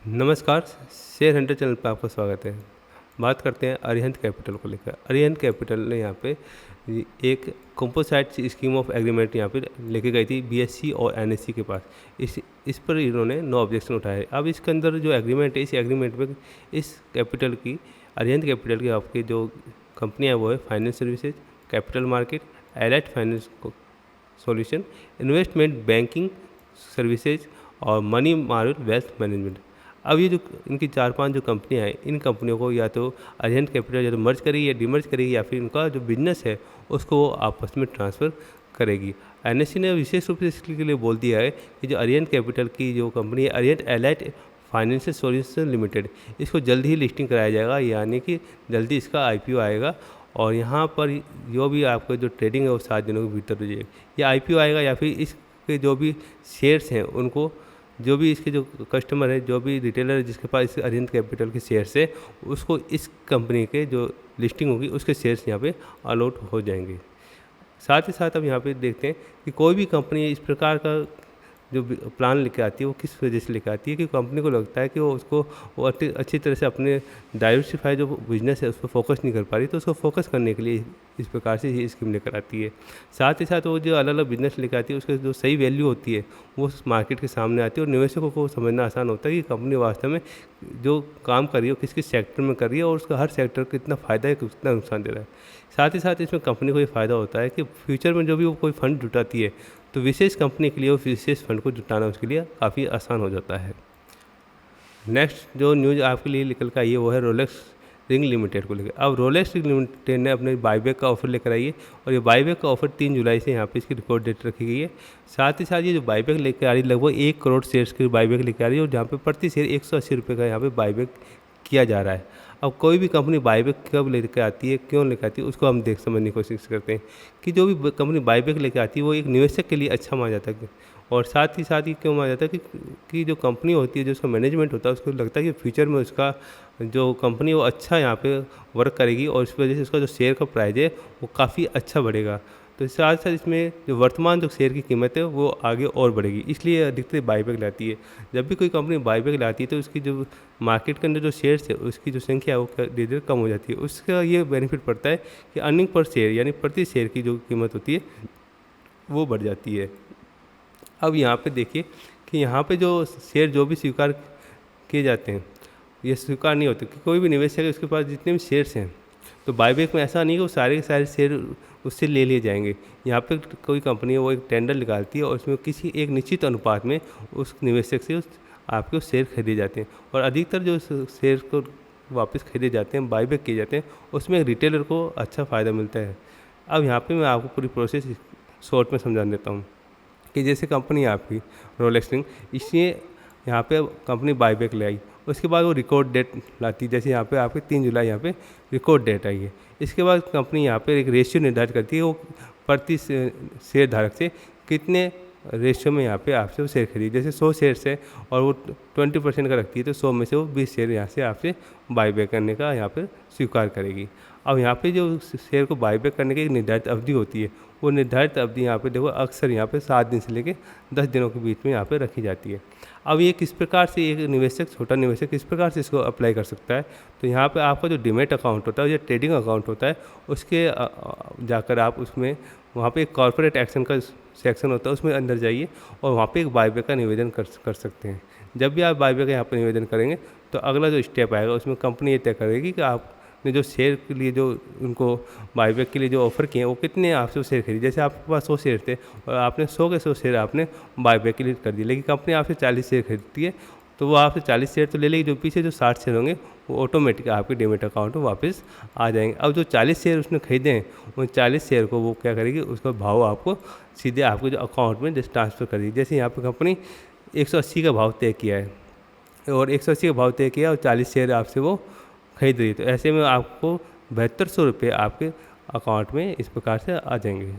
नमस्कार, share Hunter channel पे आपका स्वागत है। बात करते हैं अरिहंत कैपिटल को लेकर। अरिहंत कैपिटल ने यहाँ पे एक कंपोजिट स्कीम ऑफ एग्रीमेंट यहाँ पे लेके गई थी बीएससी और एनएससी के पास। इस पर इन्होंने नो ऑब्जेक्शन उठाए। अब इसके अंदर जो एग्रीमेंट है, इस एग्रीमेंट में इस कैपिटल की, अरिहंत कैपिटल की आपकी जो कंपनी है वो है finance services, capital market, elite finance solution, investment banking services और मनी मार्केट वेल्थ मैनेजमेंट। अब ये जो इनकी 4-5 जो कंपनियां हैं, इन कंपनियों को या तो अरिहंत कैपिटल या तो मर्ज करेगी या डीमर्ज करेगी, या फिर इनका जो बिजनेस है उसको वो आपस में ट्रांसफ़र करेगी। एनएससी ने विशेष रूप से इसके लिए बोल दिया है कि जो अरिहंत कैपिटल की जो कंपनी है Arihant elite financial solution limited, इसको जल्द ही लिस्टिंग कराया जाएगा, यानी कि जल्दी इसका आईपीओ आएगा। और यहाँ पर जो भी आपका जो ट्रेडिंग है वो 7 दिनों के भीतर हो जाएगी। या आईपीओ आएगा या फिर इसके जो भी शेयर्स हैं उनको, जो भी इसके जो कस्टमर है, जो भी रिटेलर है जिसके पास इस अरिहंत कैपिटल के शेयर्स है, उसको इस कंपनी के जो लिस्टिंग होगी उसके शेयर्स यहाँ पे अलॉट हो जाएंगे। साथ ही साथ अब यहाँ पे देखते हैं कि कोई भी कंपनी इस प्रकार का जो प्लान लेके आती है वो किस वजह से लेके आती है कि कंपनी को लगता है कि वो अच्छी तरह से अपने डाइवर्सिफाई जो बिजनेस है उस पर फोकस नहीं कर पा रही, तो उसको फोकस करने के लिए इस प्रकार से ये स्कीम लेकर आती है। साथ ही साथ वो जो अलग अलग बिजनेस लेकर आती है उसके जो सही वैल्यू होती है वो मार्केट के सामने आती है और निवेशकों को समझना आसान होता है कि कंपनी वास्तव में जो काम कर रही है किस किस सेक्टर में कर रही है और उसका हर सेक्टर को कितना फ़ायदा है, कितना नुकसान दे रहा है। साथ ही साथ इसमें कंपनी को ये फ़ायदा होता है कि फ्यूचर में जो भी वो कोई फंड जुटाती है तो विशेष कंपनी के लिए वो विशेष फंड को जुटाना उसके लिए काफ़ी आसान हो जाता है। नेक्स्ट जो न्यूज़ आपके लिए निकल कर आई है वो है रोलेक्स रिंग लिमिटेड को लेकर। अब रोलेक्स रिंग लिमिटेड ने अपने बाईबैक का ऑफर लेकर आई है और ये बाईबैक का ऑफर 3 जुलाई से यहाँ पे इसकी रिकॉर्ड डेट रखी गई है। साथ ही साथ ये जो बाईबैक लेकर आ रही है लगभग 1 करोड़ शेयर्स की बाईबैक लेकर आ रही है और जहाँ पे प्रति शेयर 180 रुपये का यहाँ पे बाईबैक किया जा रहा है। अब कोई भी कंपनी बाईबैक कब लेकर आती है, क्यों लेकर आती है, उसको हम समझने की कोशिश करते हैं कि जो भी कंपनी बाईबैक लेकर आती है वो एक निवेशक के लिए अच्छा माना जाता है। और साथ ही क्यों माना जाता है कि जो कंपनी होती है, जो उसका मैनेजमेंट होता है, उसको लगता है कि फ्यूचर में उसका जो कंपनी वो अच्छा यहाँ पे वर्क करेगी और इस वजह से उसका जो शेयर का प्राइस है वो काफ़ी अच्छा बढ़ेगा। तो साथ साथ इसमें जो वर्तमान जो शेयर की कीमत है वो आगे और बढ़ेगी, इसलिए अधिकतर बाईबैक लाती है। जब भी कोई कंपनी बाईबैक लाती है तो उसकी जो मार्केट के अंदर जो शेयर्स है उसकी जो संख्या है वो धीरे धीरे कम हो जाती है। उसका ये बेनिफिट पड़ता है कि अर्निंग पर शेयर यानी प्रति शेयर की जो कीमत होती है वो बढ़ जाती है। अब यहाँ पे देखिए कि यहाँ पे जो शेयर जो भी स्वीकार किए जाते हैं ये स्वीकार नहीं होते कि कोई भी निवेशक है उसके पास जितने भी शेयर्स हैं, तो बाईबैक में ऐसा नहीं कि वो सारे के सारे शेयर उससे ले लिए जाएंगे। यहाँ पे कोई कंपनी है वो एक टेंडर निकालती है और उसमें किसी एक निश्चित अनुपात में उस निवेशक से आपके शेयर खरीदे जाते हैं और अधिकतर जो शेयर को वापस खरीदे जाते हैं, बाईबैक किए जाते हैं, उसमें रिटेलर को अच्छा फ़ायदा मिलता है। अब यहाँ पे मैं आपको पूरी प्रोसेस शॉर्ट में समझा देता हूँ कि जैसे कंपनी है आपकी रोलेक्स रिंग, इसलिए यहाँ पे कंपनी बाईबैक ले आई, उसके बाद वो रिकॉर्ड डेट लाती है। जैसे यहाँ पे आपके 3 जुलाई यहाँ पे रिकॉर्ड डेट आई है। इसके बाद कंपनी यहाँ पे एक रेशियो निर्धारित करती है वो प्रति शेयर धारक से कितने रेशियो में यहाँ पे आपसे वो शेयर खरीदी। जैसे 100 शेयर है और वो 20% का रखती है तो 100 में से वो 20 शेयर यहाँ से आपसे बाईबैक करने का यहाँ पर स्वीकार करेगी। अब यहाँ पे जो शेयर को बाईबैक करने की एक निर्धारित अवधि होती है, वो निर्धारित अवधि यहाँ पे देखो अक्सर यहाँ पे 7 दिन से लेकर 10 दिनों के बीच में यहाँ पे रखी जाती है। अब ये किस प्रकार से एक निवेशक, छोटा निवेशक किस प्रकार से इसको अप्लाई कर सकता है, तो यहाँ पे आपका जो डीमैट अकाउंट होता है या ट्रेडिंग अकाउंट होता है उसके जाकर आप उसमें वहाँ पे एक कॉर्पोरेट एक्शन का सेक्शन होता है, उसमें अंदर जाइए और वहाँ पे एक बाईबैक का निवेदन कर सकते हैं। जब भी आप बाईबैक का यहाँ पर निवेदन करेंगे तो अगला जो स्टेप आएगा उसमें कंपनी ये तय करेगी कि आपने जो शेयर के लिए जो उनको बाईबैक के लिए जो ऑफ़र किए हैं वो कितने आपसे शेयर खरीदे। जैसे आपके पास 100 शेयर थे और आपने 100 के 100 शेयर आपने बाईबैक के लिए कर दिए, लेकिन कंपनी आपसे 40 शेयर खरीदती है तो वो आपसे 40 शेयर तो ले लेगी, जो पीछे जो 60 शेयर होंगे वो ऑटोमेटिक आपके डीमैट अकाउंट में वापस आ जाएंगे। अब जो 40 शेयर उसने खरीदे हैं उन 40 शेयर को वो क्या करेगी, उसका भाव आपको सीधे आपके जो अकाउंट में ट्रांसफ़र कर देगी। जैसे यहाँ पर कंपनी 180 का भाव तय किया है और 180 का भाव तय किया और 40 शेयर आपसे वो खरीद रही है, तो ऐसे में आपको 7200 रुपये आपके अकाउंट में इस प्रकार से आ जाएंगे।